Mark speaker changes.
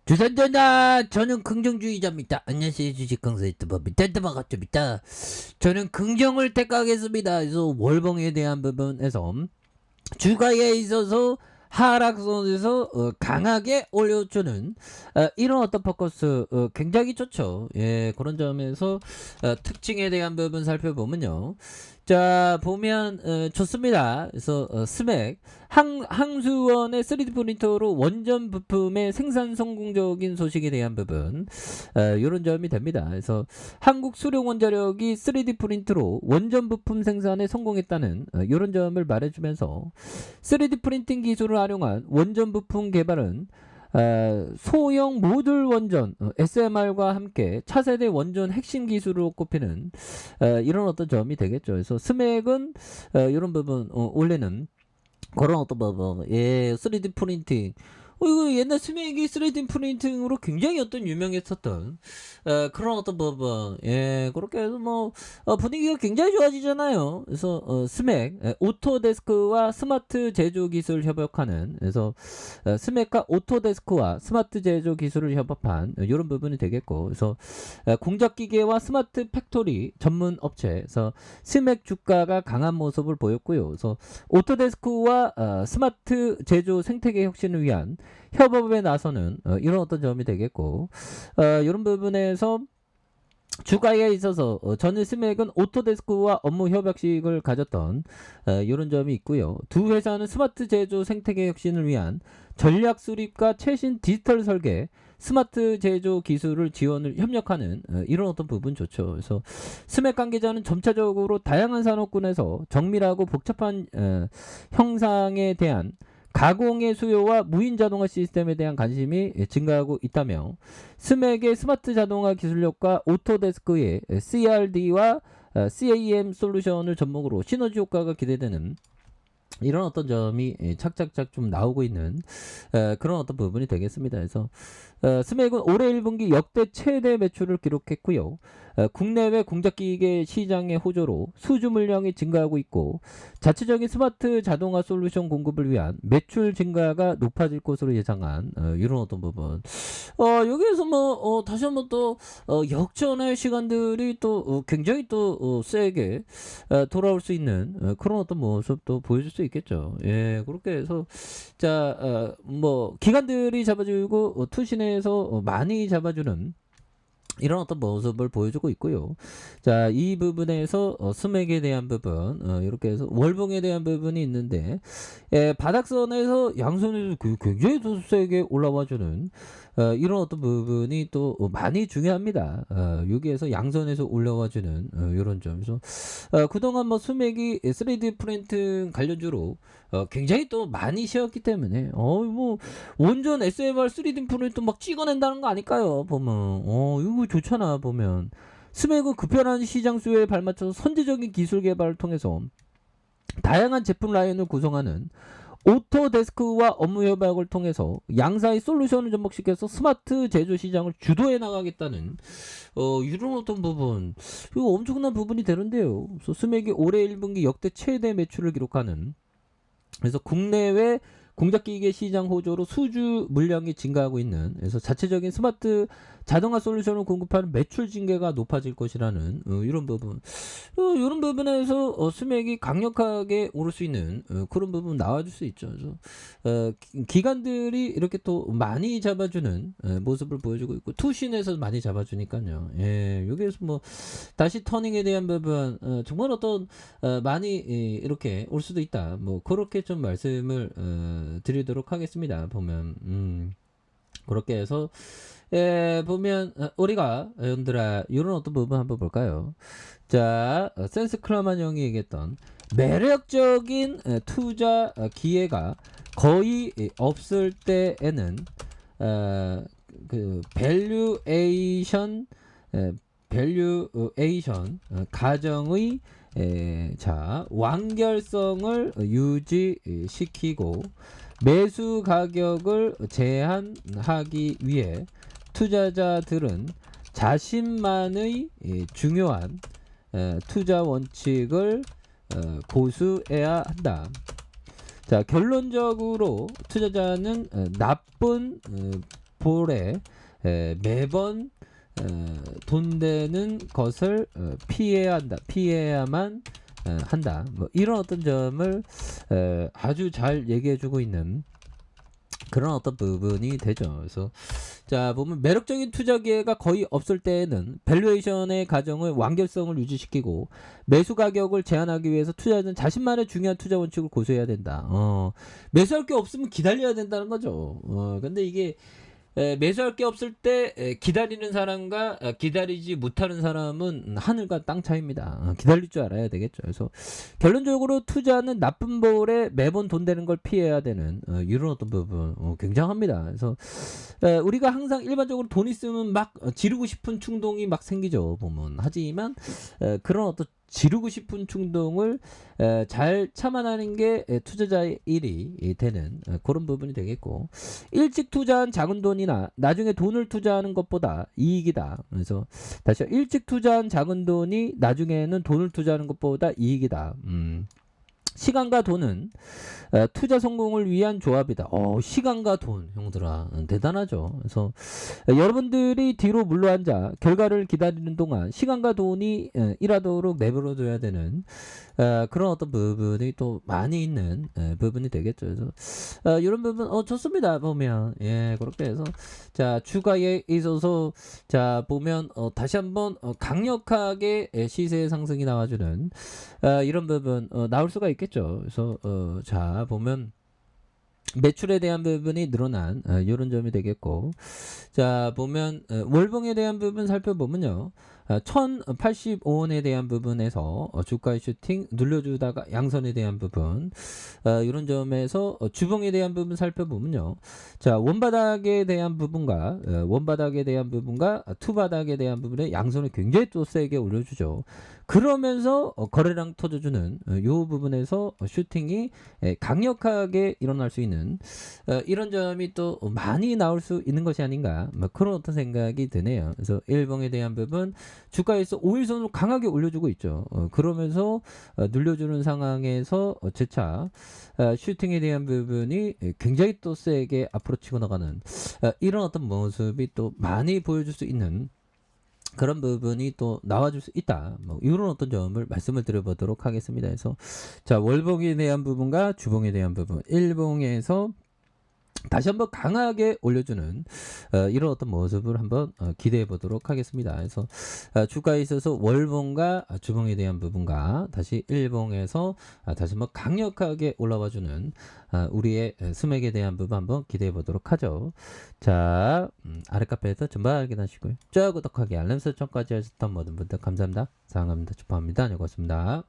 Speaker 1: 주선전자 저는 긍정주의자입니다. 안녕하세요. 주식강사 유튜버 밑단타마 같습니다. 저는 긍정을 택하겠습니다. 그래서 월봉에 대한 부분에서 주가에 있어서 하락선에서 강하게 올려주는 이런 어떤 포커스 굉장히 좋죠. 예, 그런 점에서 특징에 대한 부분 살펴보면요. 자, 보면 좋습니다. 그래서 스맥 항수원의 3D 프린터로 원전 부품의 생산 성공적인 소식에 대한 부분 이런 점이 됩니다. 그래서 한국 수력원자력이 3D 프린트로 원전 부품 생산에 성공했다는 이런 점을 말해주면서 3D 프린팅 기술을 활용한 원전 부품 개발은 소형 모듈 원전 SMR과 함께 차세대 원전 핵심 기술로 꼽히는 이런 어떤 점이 되겠죠. 그래서 스맥은 이런 부분 올리는 그런 어떤 부분, 예, 3D 프린팅. 이거 옛날 스맥이 3D 프린팅으로 굉장히 어떤 유명했었던 그런 어떤 부분, 예, 그렇게 해서 뭐 분위기가 굉장히 좋아지잖아요. 그래서 스맥 오토데스크와 스마트 제조 기술 협업하는, 그래서 스맥과 오토데스크와 스마트 제조 기술을 협업한 이런 부분이 되겠고, 그래서 공작 기계와 스마트 팩토리 전문 업체에서 스맥 주가가 강한 모습을 보였고요. 그래서 오토데스크와 스마트 제조 생태계 혁신을 위한 협업에 나서는 이런 어떤 점이 되겠고, 이런 부분에서 주가에 있어서 전일 스맥은 오토데스크와 업무 협약식을 가졌던 이런 점이 있고요. 두 회사는 스마트 제조 생태계 혁신을 위한 전략 수립과 최신 디지털 설계, 스마트 제조 기술을 지원을 협력하는 이런 어떤 부분 좋죠. 그래서 스맥 관계자는 점차적으로 다양한 산업군에서 정밀하고 복잡한 형상에 대한 가공의 수요와 무인 자동화 시스템에 대한 관심이 증가하고 있다며 스맥의 스마트 자동화 기술력과 오토데스크의 CRD와 CAM 솔루션을 접목으로 시너지 효과가 기대되는 이런 어떤 점이 착착착 좀 나오고 있는 그런 어떤 부분이 되겠습니다. 그래서 스맥은 올해 1분기 역대 최대 매출을 기록했고요. 국내외 공작기계 시장의 호조로 수주 물량이 증가하고 있고 자체적인 스마트 자동화 솔루션 공급을 위한 매출 증가가 높아질 것으로 예상한 이런 어떤 부분. 여기에서 뭐 다시 한번 또 역전의 시간들이 또 굉장히 또 세게 돌아올 수 있는 그런 어떤 모습도 보여줄 수 있겠죠. 예, 그렇게 해서 자, 뭐 기관들이 잡아주고 투신에서 많이 잡아주는 이런 어떤 모습을 보여주고 있고요. 자, 이 부분에서 스맥에 대한 부분, 이렇게 해서 월봉에 대한 부분이 있는데, 바닥선에서 양선에서 굉장히 또 세게 올라와주는 이런 어떤 부분이 또 많이 중요합니다. 여기에서 양선에서 올라와주는 이런 점에서 그동안 뭐 스맥이 3D 프린팅 관련주로 굉장히 또 많이 쉬었기 때문에 뭐 원전 SMR 3D 프린트 막 찍어낸다는 거 아닐까요? 보면 이거 좋잖아. 보면 스맥은 급변하는 시장 수요에 발맞춰서 선제적인 기술 개발을 통해서 다양한 제품 라인을 구성하는 오토데스크와 업무 협약을 통해서 양사의 솔루션을 접목시켜서 스마트 제조 시장을 주도해 나가겠다는 이런 어떤 부분, 이거 엄청난 부분이 되는데요. 그래서 스맥이 올해 1분기 역대 최대 매출을 기록하는, 그래서 국내외 공작기계 시장 호조로 수주 물량이 증가하고 있는, 그래서 자체적인 스마트 자동화 솔루션을 공급하는 매출 증가가 높아질 것이라는 이런 부분, 이런 부분에서 스맥이 강력하게 오를 수 있는 그런 부분 나와줄 수 있죠. 그래서 기관들이 이렇게 또 많이 잡아주는 모습을 보여주고 있고 투신에서 많이 잡아주니까요. 예, 여기에서 뭐 다시 터닝에 대한 부분 정말 어떤 많이 이렇게 올 수도 있다. 뭐 그렇게 좀 말씀을 드리도록 하겠습니다. 보면 그렇게 해서 보면 우리가 여러분들아 이런 어떤 부분 한번 볼까요? 자, 센스 클라만 형이 얘기했던 매력적인 투자 기회가 거의 없을 때에는 그 밸류에이션 가정의 자 완결성을 유지시키고 매수 가격을 제한하기 위해 투자자들은 자신만의 중요한 투자 원칙을 고수해야 한다. 자, 결론적으로 투자자는 나쁜 볼에 매번 돈 되는 것을 피해야 한다. 피해야만 한다. 뭐 이런 어떤 점을 아주 잘 얘기해주고 있는 그런 어떤 부분이 되죠. 그래서 자 보면 매력적인 투자 기회가 거의 없을 때에는 밸류에이션의 가정을 완결성을 유지시키고 매수 가격을 제한하기 위해서 투자자는 자신만의 중요한 투자 원칙을 고수해야 된다. 매수할 게 없으면 기다려야 된다는 거죠. 근데 이게 매수할 게 없을 때 기다리는 사람과 기다리지 못하는 사람은 하늘과 땅 차이입니다. 기다릴 줄 알아야 되겠죠. 그래서 결론적으로 투자는 나쁜 볼에 매번 돈 되는 걸 피해야 되는 이런 어떤 부분 굉장합니다. 그래서 우리가 항상 일반적으로 돈 있으면 막 지르고 싶은 충동이 막 생기죠. 보면 하지만 그런 어떤 지르고 싶은 충동을 잘 참아내는 게 투자자의 일이 되는 그런 부분이 되겠고, 일찍 투자한 작은 돈이나 나중에 돈을 투자하는 것보다 이익이다. 그래서 다시 일찍 투자한 작은 돈이 나중에는 돈을 투자하는 것보다 이익이다. 시간과 돈은 투자 성공을 위한 조합이다. 시간과 돈, 형들아, 대단하죠. 그래서 여러분들이 뒤로 물러앉아 결과를 기다리는 동안 시간과 돈이 일하도록 내버려둬야 되는 그런 어떤 부분이 또 많이 있는 부분이 되겠죠. 그래서 이런 부분 좋습니다. 보면 그렇게 해서 자 주가에 있어서 자 보면 다시 한번 강력하게 시세 상승이 나와주는 이런 부분 나올 수가 있겠죠. 그래서 자 보면 매출에 대한 부분이 늘어난 이런 점이 되겠고, 자 보면 월봉에 대한 부분 살펴보면요, 1085원에 대한 부분에서 주가의 슈팅 눌려주다가 양선에 대한 부분 이런 점에서 주봉에 대한 부분 살펴보면요, 자 원바닥에 대한 부분과 투바닥에 대한 부분에 양선을 굉장히 또 세게 올려주죠. 그러면서 거래량 터져주는 이 부분에서 슈팅이 강력하게 일어날 수 있는 이런 점이 또 많이 나올 수 있는 것이 아닌가, 뭐 그런 어떤 생각이 드네요. 그래서 일봉에 대한 부분 주가에서 5일선을 강하게 올려주고 있죠. 그러면서 눌려주는 상황에서 재차 슈팅에 대한 부분이 굉장히 또 세게 앞으로 치고 나가는 이런 어떤 모습이 또 많이 보여줄 수 있는 그런 부분이 또 나와줄 수 있다. 뭐 이런 어떤 점을 말씀을 드려보도록 하겠습니다. 그래서 자 월봉에 대한 부분과 주봉에 대한 부분, 일봉에서 다시 한번 강하게 올려주는 이런 어떤 모습을 한번 기대해 보도록 하겠습니다. 그래서 주가에 있어서 월봉과 주봉에 대한 부분과 다시 일봉에서 다시 한번 강력하게 올라와주는 우리의 스맥에 대한 부분 한번 기대해 보도록 하죠. 자 아래 카페에서 전반 확인하시고요. 쭉 구독하기 알람 설정까지 하셨던 모든 분들 감사합니다. 사랑합니다. 축하합니다. 안녕히 계십니다.